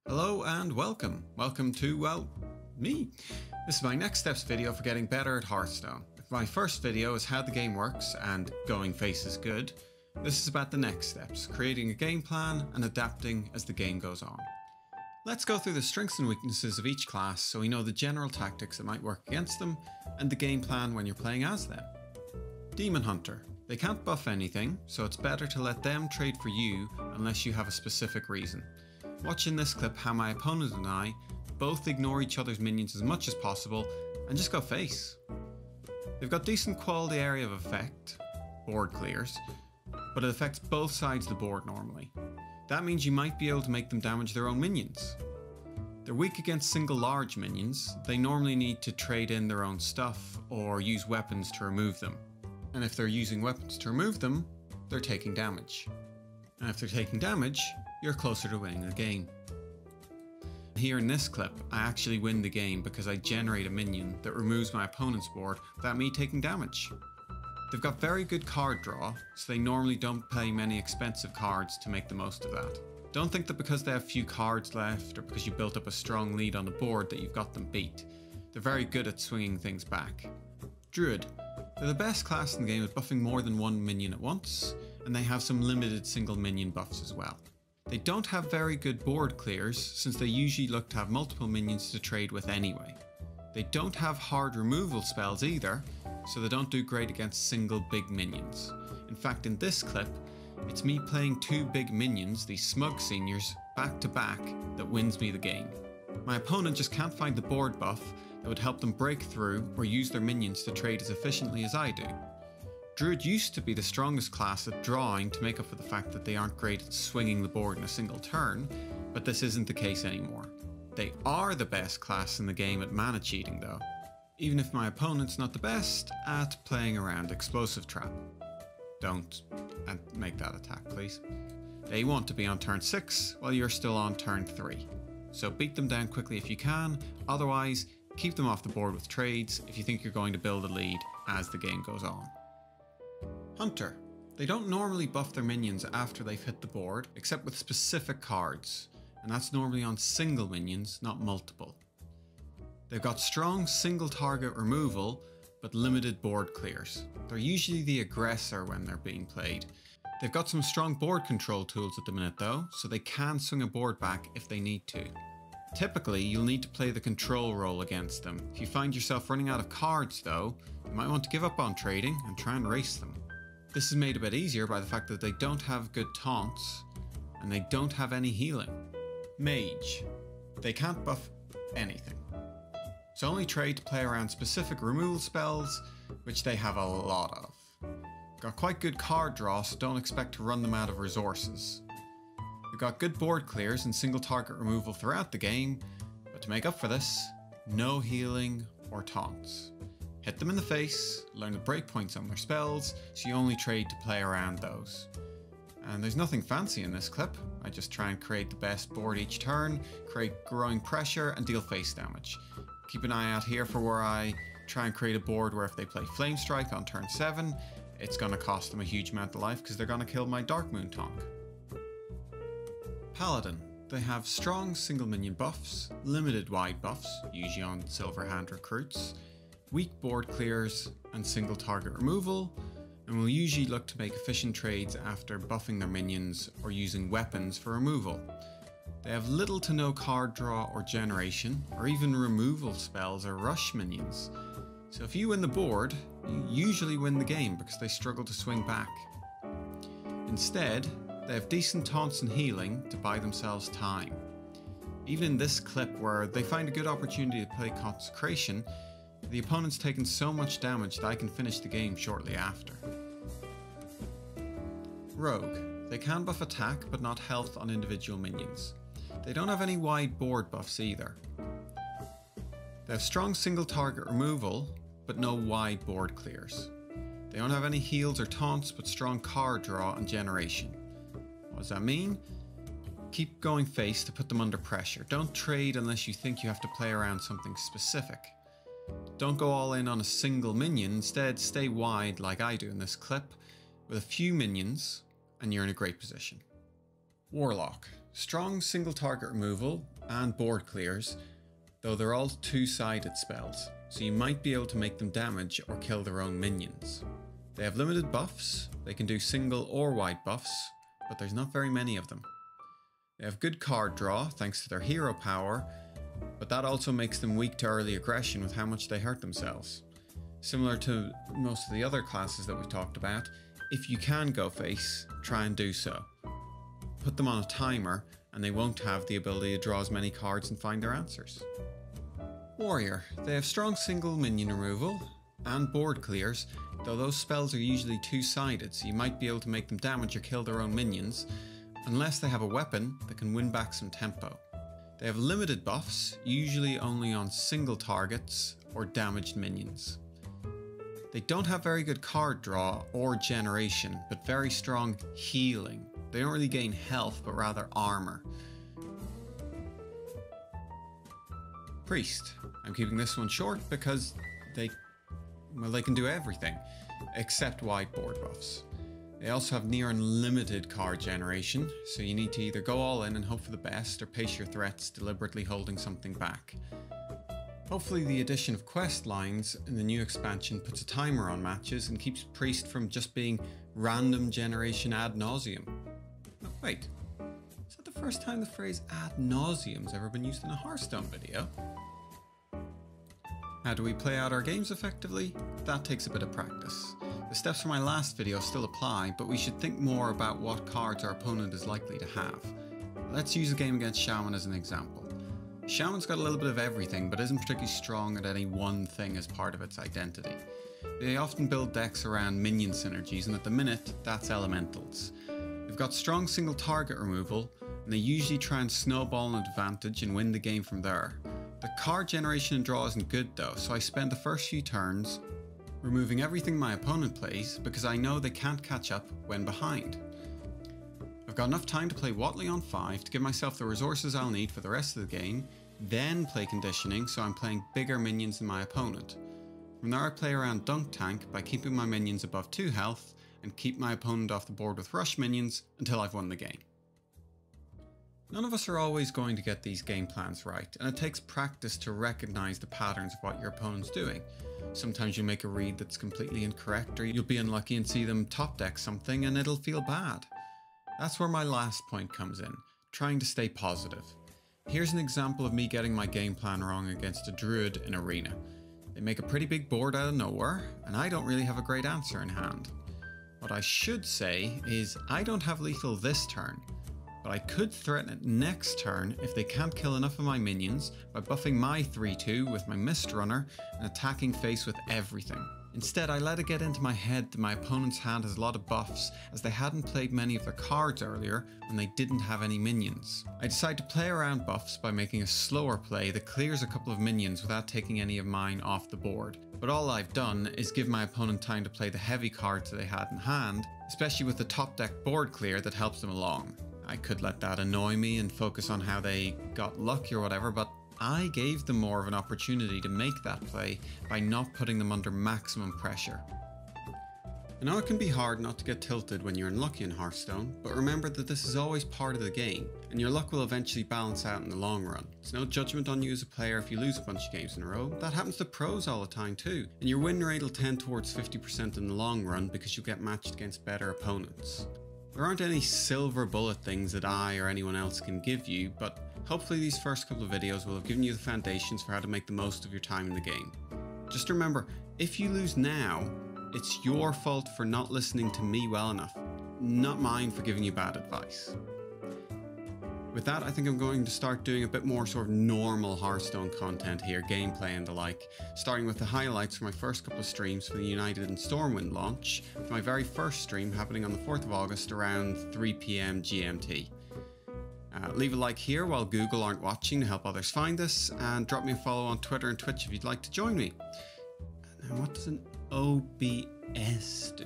Hello and welcome. Welcome to, well, me. This is my next steps video for getting better at Hearthstone. If my first video is how the game works and going face is good, this is about the next steps, creating a game plan and adapting as the game goes on. Let's go through the strengths and weaknesses of each class so we know the general tactics that might work against them and the game plan when you're playing as them. Demon Hunter. They can't buff anything, so it's better to let them trade for you unless you have a specific reason. Watch in this clip how my opponent and I both ignore each other's minions as much as possible and just go face. They've got decent quality area of effect, board clears, but it affects both sides of the board normally. That means you might be able to make them damage their own minions. They're weak against single large minions. They normally need to trade in their own stuff or use weapons to remove them. And if they're using weapons to remove them, they're taking damage. And if they're taking damage, you're closer to winning the game. Here in this clip, I actually win the game because I generate a minion that removes my opponent's board without me taking damage. They've got very good card draw, so they normally don't play many expensive cards to make the most of that. Don't think that because they have few cards left or because you built up a strong lead on the board that you've got them beat. They're very good at swinging things back. Druid. They're the best class in the game at buffing more than one minion at once, and they have some limited single minion buffs as well. They don't have very good board clears since they usually look to have multiple minions to trade with anyway. They don't have hard removal spells either, so they don't do great against single big minions. In fact, in this clip, it's me playing two big minions, these smug seniors, back to back that wins me the game. My opponent just can't find the board buff that would help them break through or use their minions to trade as efficiently as I do. Druid used to be the strongest class at drawing to make up for the fact that they aren't great at swinging the board in a single turn, but this isn't the case anymore. They are the best class in the game at mana cheating though, even if my opponent's not the best at playing around Explosive Trap. Don't make that attack, please. They want to be on turn 6 while you're still on turn 3. So beat them down quickly if you can, otherwise keep them off the board with trades if you think you're going to build a lead as the game goes on. Hunter. They don't normally buff their minions after they've hit the board, except with specific cards, and that's normally on single minions, not multiple. They've got strong single target removal, but limited board clears. They're usually the aggressor when they're being played. They've got some strong board control tools at the minute though, so they can swing a board back if they need to. Typically, you'll need to play the control role against them. If you find yourself running out of cards though, you might want to give up on trading and try and race them. This is made a bit easier by the fact that they don't have good taunts, and they don't have any healing. Mage. They can't buff anything. So only trade to play around specific removal spells, which they have a lot of. Got quite good card draw, so don't expect to run them out of resources. They've got good board clears and single target removal throughout the game, but to make up for this, no healing or taunts. Hit them in the face, learn the breakpoints on their spells, so you only trade to play around those. And there's nothing fancy in this clip, I just try and create the best board each turn, create growing pressure and deal face damage. Keep an eye out here for where I try and create a board where if they play Flame Strike on turn 7, it's going to cost them a huge amount of life because they're going to kill my Dark Moon Tonk. Paladin. They have strong single minion buffs, limited wide buffs, usually on Silver Hand recruits, weak board clears and single target removal, and will usually look to make efficient trades after buffing their minions or using weapons for removal. They have little to no card draw or generation, or even removal spells or rush minions. So if you win the board, you usually win the game because they struggle to swing back. Instead, they have decent taunts and healing to buy themselves time. Even in this clip where they find a good opportunity to play Consecration, the opponent's taken so much damage that I can finish the game shortly after. Rogue. They can buff attack but not health on individual minions. They don't have any wide board buffs either. They have strong single target removal but no wide board clears. They don't have any heals or taunts but strong card draw and generation. What does that mean? Keep going face to put them under pressure. Don't trade unless you think you have to play around something specific. Don't go all in on a single minion, instead stay wide like I do in this clip, with a few minions, and you're in a great position. Warlock. strong single target removal and board clears, though they're all two-sided spells, so you might be able to make them damage or kill their own minions. They have limited buffs, they can do single or wide buffs, but there's not very many of them. They have good card draw thanks to their hero power, but that also makes them weak to early aggression with how much they hurt themselves. Similar to most of the other classes that we've talked about, if you can go face, try and do so. Put them on a timer and they won't have the ability to draw as many cards and find their answers. Warrior. They have strong single minion removal and board clears, though those spells are usually two-sided, so you might be able to make them damage or kill their own minions, unless they have a weapon that can win back some tempo. They have limited buffs, usually only on single targets or damaged minions. They don't have very good card draw or generation, but very strong healing. They don't really gain health, but rather armor. Priest. I'm keeping this one short because they can do everything, except wide board buffs. They also have near unlimited card generation, so you need to either go all in and hope for the best or pace your threats, deliberately holding something back. Hopefully the addition of quest lines in the new expansion puts a timer on matches and keeps Priest from just being random generation ad nauseum. Oh, wait, is that the first time the phrase ad nauseum's ever been used in a Hearthstone video? How do we play out our games effectively? That takes a bit of practice. The steps from my last video still apply, but we should think more about what cards our opponent is likely to have. Let's use a game against Shaman as an example. Shaman's got a little bit of everything, but isn't particularly strong at any one thing as part of its identity. They often build decks around minion synergies, and at the minute, that's elementals. They've got strong single target removal, and they usually try and snowball an advantage and win the game from there. The card generation and draw isn't good though, so I spend the first few turns removing everything my opponent plays because I know they can't catch up when behind. I've got enough time to play Watley on 5 to give myself the resources I'll need for the rest of the game, then play conditioning so I'm playing bigger minions than my opponent. From there I play around Dunk Tank by keeping my minions above 2 health and keep my opponent off the board with rush minions until I've won the game. None of us are always going to get these game plans right, and it takes practice to recognize the patterns of what your opponent's doing. Sometimes you make a read that's completely incorrect, or you'll be unlucky and see them top deck something and it'll feel bad. That's where my last point comes in, trying to stay positive. Here's an example of me getting my game plan wrong against a Druid in Arena. They make a pretty big board out of nowhere, and I don't really have a great answer in hand. What I should say is I don't have lethal this turn, but I could threaten it next turn if they can't kill enough of my minions by buffing my 3-2 with my Mist Runner and attacking face with everything. Instead, I let it get into my head that my opponent's hand has a lot of buffs as they hadn't played many of their cards earlier when they didn't have any minions. I decide to play around buffs by making a slower play that clears a couple of minions without taking any of mine off the board. But all I've done is give my opponent time to play the heavy cards that they had in hand, especially with the top deck board clear that helps them along. I could let that annoy me and focus on how they got lucky or whatever, but I gave them more of an opportunity to make that play by not putting them under maximum pressure. I know it can be hard not to get tilted when you're unlucky in Hearthstone, but remember that this is always part of the game, and your luck will eventually balance out in the long run. It's no judgment on you as a player if you lose a bunch of games in a row. That happens to pros all the time too, and your win rate will tend towards 50% in the long run because you'll get matched against better opponents. There aren't any silver bullet things that I or anyone else can give you, but hopefully these first couple of videos will have given you the foundations for how to make the most of your time in the game. Just remember, if you lose now, it's your fault for not listening to me well enough, not mine for giving you bad advice. With that, I think I'm going to start doing a bit more sort of normal Hearthstone content here, gameplay and the like, starting with the highlights from my first couple of streams for the United and Stormwind launch, with my very first stream happening on the 4th of August around 3 PM GMT. Leave a like here while Google aren't watching to help others find this, and drop me a follow on Twitter and Twitch if you'd like to join me. Now, what does an OBS do?